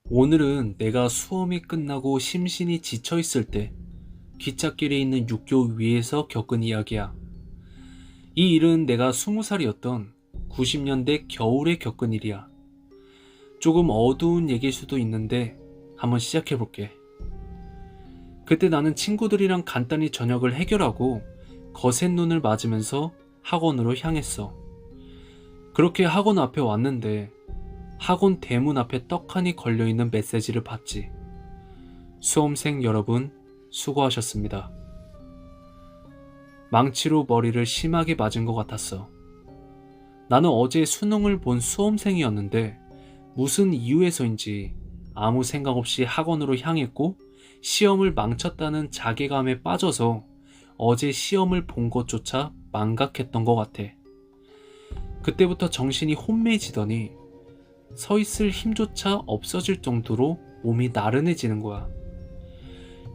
오늘은 내가 수험이 끝나고 심신이 지쳐있을 때 기찻길에 있는 육교 위에서 겪은 이야기야. 이 일은 내가 20살이었던 90년대 겨울에 겪은 일이야. 조금 어두운 얘기일 수도 있는데 한번 시작해볼게. 그때 나는 친구들이랑 간단히 저녁을 해결하고 거센 눈을 맞으면서 학원으로 향했어. 그렇게 학원 앞에 왔는데 학원 대문 앞에 떡하니 걸려있는 메시지를 봤지. 수험생 여러분, 수고하셨습니다. 망치로 머리를 심하게 맞은 것 같았어. 나는 어제 수능을 본 수험생이었는데 무슨 이유에서인지 아무 생각 없이 학원으로 향했고 시험을 망쳤다는 자괴감에 빠져서 어제 시험을 본 것조차 망각했던 것 같아. 그때부터 정신이 혼미해지더니 서 있을 힘조차 없어질 정도로 몸이 나른해지는 거야.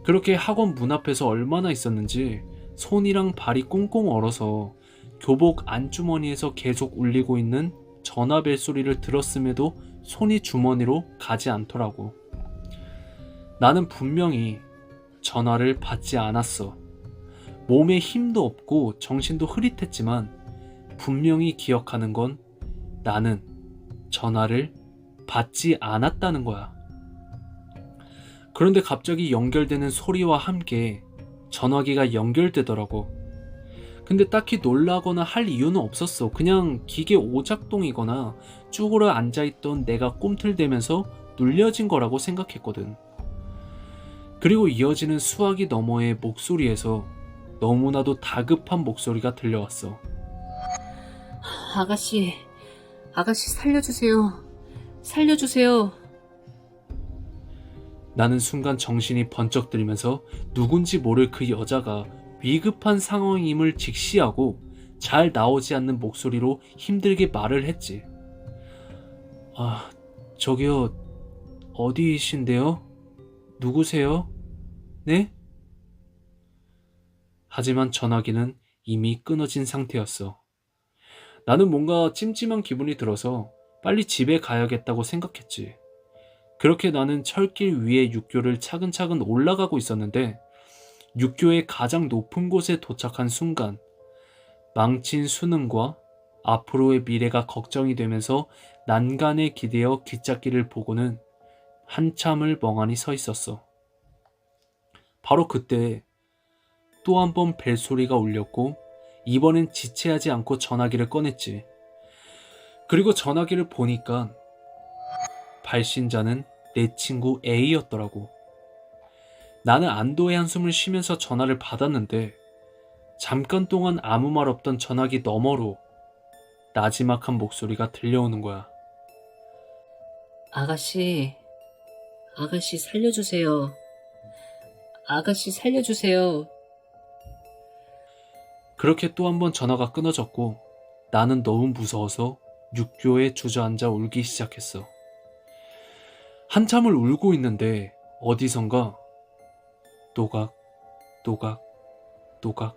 그렇게 학원 문 앞에서 얼마나 있었는지 손이랑 발이 꽁꽁 얼어서 교복 안주머니에서 계속 울리고 있는 전화벨 소리를 들었음에도 손이 주머니로 가지 않더라고. 나는 분명히 전화를 받지 않았어. 몸에 힘도 없고 정신도 흐릿했지만 분명히 기억하는 건 나는 전화를 받지 않았다는 거야. 그런데 갑자기 연결되는 소리와 함께 전화기가 연결되더라고. 근데 딱히 놀라거나 할 이유는 없었어. 그냥 기계 오작동이거나 쭈그려 앉아있던 내가 꿈틀대면서 눌려진 거라고 생각했거든. 그리고 이어지는 수화기 너머의 목소리에서 너무나도 다급한 목소리가 들려왔어. 아가씨, 아가씨 살려주세요. 살려주세요. 나는 순간 정신이 번쩍 들면서 누군지 모를 그 여자가 위급한 상황임을 직시하고 잘 나오지 않는 목소리로 힘들게 말을 했지. 저기요, 어디이신데요? 누구세요? 네? 하지만 전화기는 이미 끊어진 상태였어. 나는 뭔가 찜찜한 기분이 들어서 빨리 집에 가야겠다고 생각했지. 그렇게 나는 철길 위에 육교를 차근차근 올라가고 있었는데 육교의 가장 높은 곳에 도착한 순간 망친 수능과 앞으로의 미래가 걱정이 되면서 난간에 기대어 귓짝길을 보고는 한참을 멍하니 서 있었어. 바로 그때 또 한 번 벨소리가 울렸고 이번엔 지체하지 않고 전화기를 꺼냈지. 그리고 전화기를 보니까 발신자는 내 친구 A였더라고. 나는 안도의 한숨을 쉬면서 전화를 받았는데 잠깐 동안 아무 말 없던 전화기 너머로 나지막한 목소리가 들려오는 거야. 아가씨, 아가씨 살려주세요. 아가씨 살려주세요. 그렇게 또 한 번 전화가 끊어졌고 나는 너무 무서워서 육교에 주저앉아 울기 시작했어. 한참을 울고 있는데 어디선가 또각 또각 또각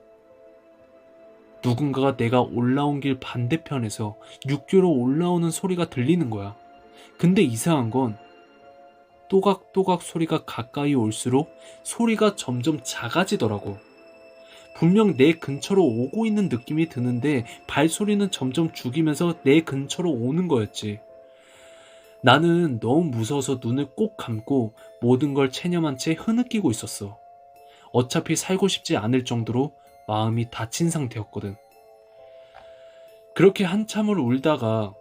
누군가가 내가 올라온 길 반대편에서 육교로 올라오는 소리가 들리는 거야. 근데 이상한 건 또각또각 소리가 가까이 올수록 소리가 점점 작아지더라고. 분명 내 근처로 오고 있는 느낌이 드는데 발소리는 점점 죽이면서 내 근처로 오는 거였지. 나는 너무 무서워서 눈을 꼭 감고 모든 걸 체념한 채 흐느끼고 있었어. 어차피 살고 싶지 않을 정도로 마음이 다친 상태였거든. 그렇게 한참을 울다가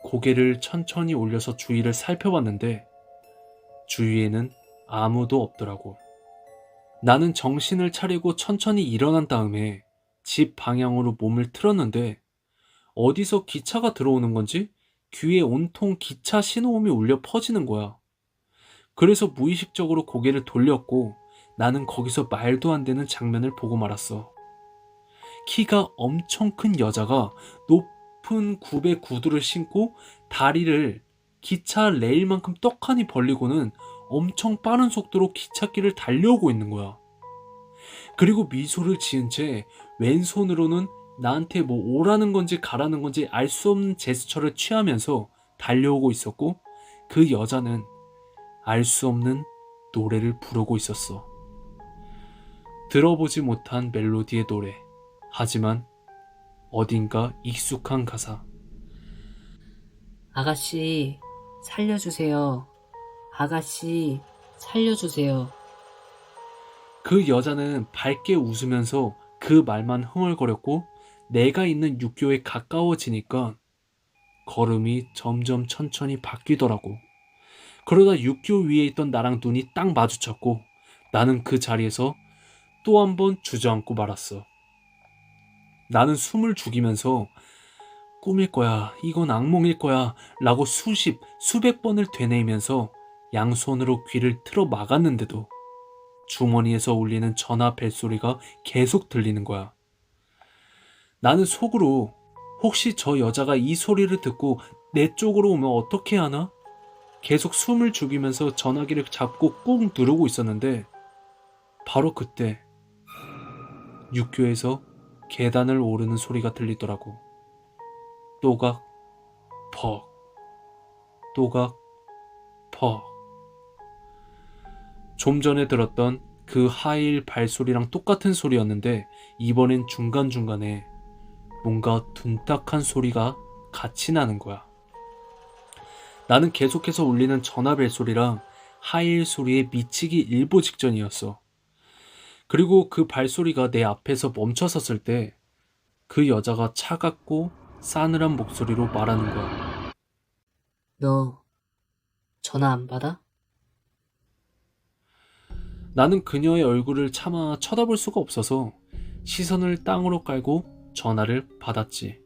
고개를 천천히 올려서 주위를 살펴봤는데 주위에는 아무도 없더라고. 나는 정신을 차리고 천천히 일어난 다음에 집 방향으로 몸을 틀었는데 어디서 기차가 들어오는 건지 귀에 온통 기차 신호음이 울려 퍼지는 거야. 그래서 무의식적으로 고개를 돌렸고 나는 거기서 말도 안 되는 장면을 보고 말았어. 키가 엄청 큰 여자가 높은 굽에 구두를 신고 다리를 기차 레일만큼 떡하니 벌리고는 엄청 빠른 속도로 기찻길을 달려오고 있는 거야. 그리고 미소를 지은 채 왼손으로는 나한테 뭐 오라는 건지 가라는 건지 알 수 없는 제스처를 취하면서 달려오고 있었고 그 여자는 알 수 없는 노래를 부르고 있었어. 들어보지 못한 멜로디의 노래. 하지만 어딘가 익숙한 가사. 아가씨, 살려주세요. 아가씨, 살려주세요. 그 여자는 밝게 웃으면서 그 말만 흥얼거렸고 내가 있는 육교에 가까워지니까 걸음이 점점 천천히 바뀌더라고. 그러다 육교 위에 있던 나랑 눈이 딱 마주쳤고 나는 그 자리에서 또 한 번 주저앉고 말았어. 나는 숨을 죽이면서 꿈일 거야, 이건 악몽일 거야 라고 수백 번을 되뇌이면서 양손으로 귀를 틀어 막았는데도 주머니에서 울리는 전화 벨소리가 계속 들리는 거야. 나는 속으로 혹시 저 여자가 이 소리를 듣고 내 쪽으로 오면 어떻게 하나? 계속 숨을 죽이면서 전화기를 잡고 꾹 누르고 있었는데 바로 그때 육교에서 계단을 오르는 소리가 들리더라고. 또각, 퍽, 또각, 퍽. 좀 전에 들었던 그 하이힐 발소리랑 똑같은 소리였는데 이번엔 중간중간에 뭔가 둔탁한 소리가 같이 나는 거야. 나는 계속해서 울리는 전화벨 소리랑 하이힐 소리에 미치기 일보 직전이었어. 그리고 그 발소리가 내 앞에서 멈춰섰을 때 그 여자가 차갑고 싸늘한 목소리로 말하는 거야. 너 전화 안 받아? 나는 그녀의 얼굴을 차마 쳐다볼 수가 없어서 시선을 땅으로 깔고 전화를 받았지.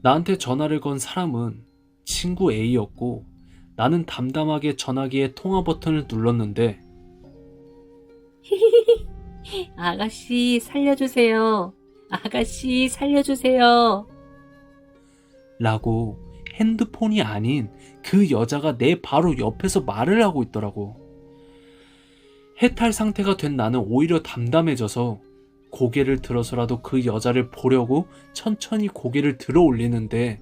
나한테 전화를 건 사람은 친구 A였고 나는 담담하게 전화기의 통화 버튼을 눌렀는데 아가씨, 살려주세요. 아가씨, 살려주세요. 라고 핸드폰이 아닌 그 여자가 내 바로 옆에서 말을 하고 있더라고. 해탈 상태가 된 나는 오히려 담담해져서 고개를 들어서라도 그 여자를 보려고 천천히 고개를 들어 올리는데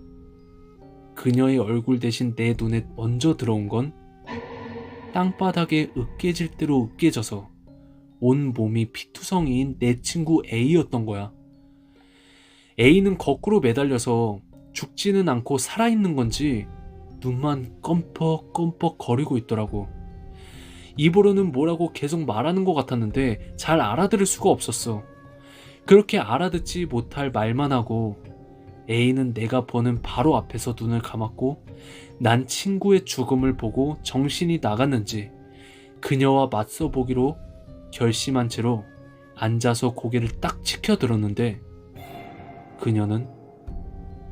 그녀의 얼굴 대신 내 눈에 먼저 들어온 건 땅바닥에 으깨질 대로 으깨져서 온 몸이 피투성이인 내 친구 A였던 거야. A는 거꾸로 매달려서 죽지는 않고 살아있는 건지 눈만 껌뻑껌뻑 거리고 있더라고. 입으로는 뭐라고 계속 말하는 것 같았는데 잘 알아들을 수가 없었어. 그렇게 알아듣지 못할 말만 하고 A는 내가 보는 바로 앞에서 눈을 감았고 난 친구의 죽음을 보고 정신이 나갔는지 그녀와 맞서 보기로 결심한 채로 앉아서 고개를 딱 치켜들었는데 그녀는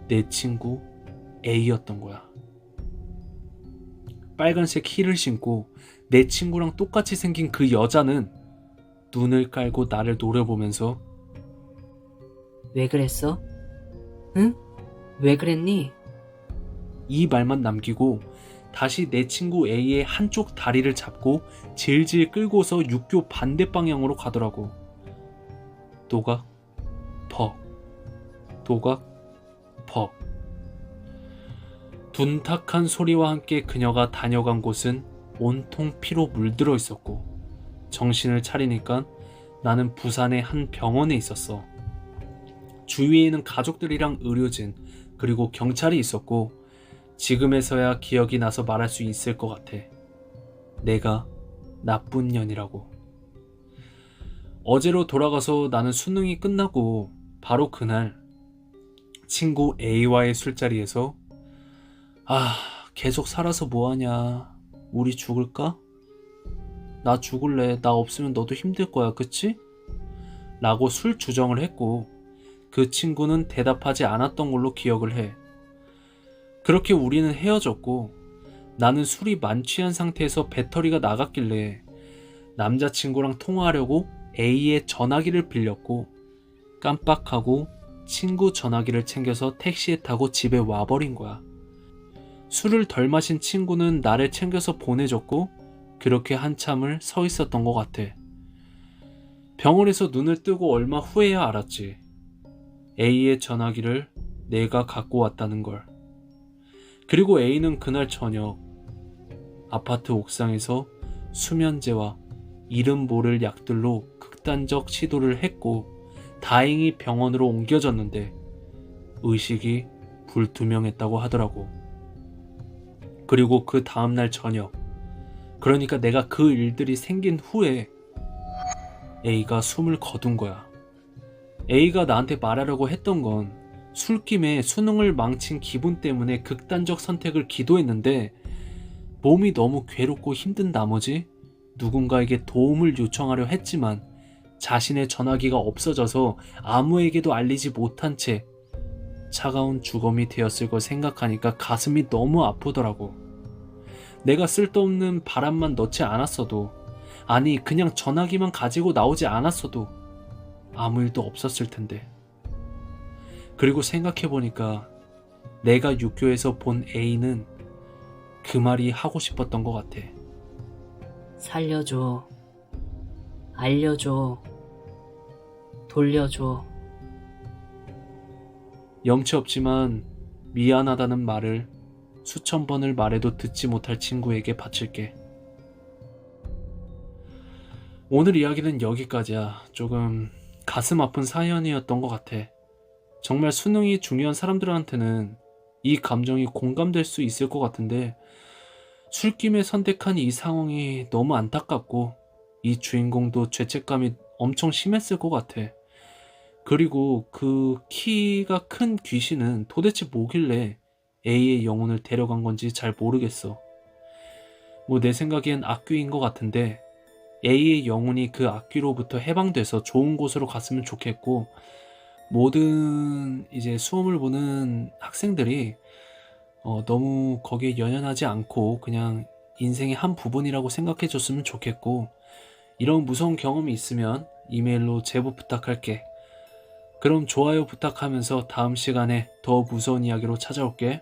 내 친구 A였던 거야. 빨간색 힐을 신고 내 친구랑 똑같이 생긴 그 여자는 눈을 깔고 나를 노려보면서 왜 그랬어? 응? 왜 그랬니? 이 말만 남기고 다시 내 친구 A의 한쪽 다리를 잡고 질질 끌고서 육교 반대 방향으로 가더라고. 또각, 퍽, 또각, 퍽. 둔탁한 소리와 함께 그녀가 다녀간 곳은 온통 피로 물들어 있었고 정신을 차리니까 나는 부산의 한 병원에 있었어. 주위에는 가족들이랑 의료진 그리고 경찰이 있었고 지금에서야 기억이 나서 말할 수 있을 것 같아. 내가 나쁜 년이라고. 어제로 돌아가서 나는 수능이 끝나고 바로 그날 친구 A와의 술자리에서 계속 살아서 뭐하냐, 우리 죽을까? 나 죽을래. 나 없으면 너도 힘들 거야, 그치? 라고 술 주정을 했고 그 친구는 대답하지 않았던 걸로 기억을 해. 그렇게 우리는 헤어졌고 나는 술이 만취한 상태에서 배터리가 나갔길래 남자친구랑 통화하려고 A의 전화기를 빌렸고 깜빡하고 친구 전화기를 챙겨서 택시에 타고 집에 와버린 거야. 술을 덜 마신 친구는 나를 챙겨서 보내줬고 그렇게 한참을 서 있었던 것 같아. 병원에서 눈을 뜨고 얼마 후에야 알았지. A의 전화기를 내가 갖고 왔다는 걸. 그리고 A는 그날 저녁 아파트 옥상에서 수면제와 이름 모를 약들로 극단적 시도를 했고 다행히 병원으로 옮겨졌는데 의식이 불투명했다고 하더라고. 그리고 그 다음날 저녁, 그러니까 내가 그 일들이 생긴 후에 A가 숨을 거둔 거야. A가 나한테 말하려고 했던 건 술김에 수능을 망친 기분 때문에 극단적 선택을 기도했는데 몸이 너무 괴롭고 힘든 나머지 누군가에게 도움을 요청하려 했지만 자신의 전화기가 없어져서 아무에게도 알리지 못한 채 차가운 주검이 되었을 걸 생각하니까 가슴이 너무 아프더라고. 내가 쓸데없는 바람만 넣지 않았어도, 아니 그냥 전화기만 가지고 나오지 않았어도 아무 일도 없었을 텐데. 그리고 생각해보니까 내가 육교에서 본 A는 그 말이 하고 싶었던 것 같아. 살려줘. 알려줘. 돌려줘. 염치 없지만 미안하다는 말을 수천 번을 말해도 듣지 못할 친구에게 바칠게. 오늘 이야기는 여기까지야. 조금 가슴 아픈 사연이었던 것 같아. 정말 수능이 중요한 사람들한테는 이 감정이 공감될 수 있을 것 같은데 술김에 선택한 이 상황이 너무 안타깝고 이 주인공도 죄책감이 엄청 심했을 것 같아. 그리고 그 키가 큰 귀신은 도대체 뭐길래 A의 영혼을 데려간 건지 잘 모르겠어. 뭐 내 생각엔 악귀인 것 같은데 A의 영혼이 그 악귀로부터 해방돼서 좋은 곳으로 갔으면 좋겠고, 모든 이제 수험을 보는 학생들이 너무 거기에 연연하지 않고 그냥 인생의 한 부분이라고 생각해 줬으면 좋겠고, 이런 무서운 경험이 있으면 이메일로 제보 부탁할게. 그럼 좋아요 부탁하면서 다음 시간에 더 무서운 이야기로 찾아올게.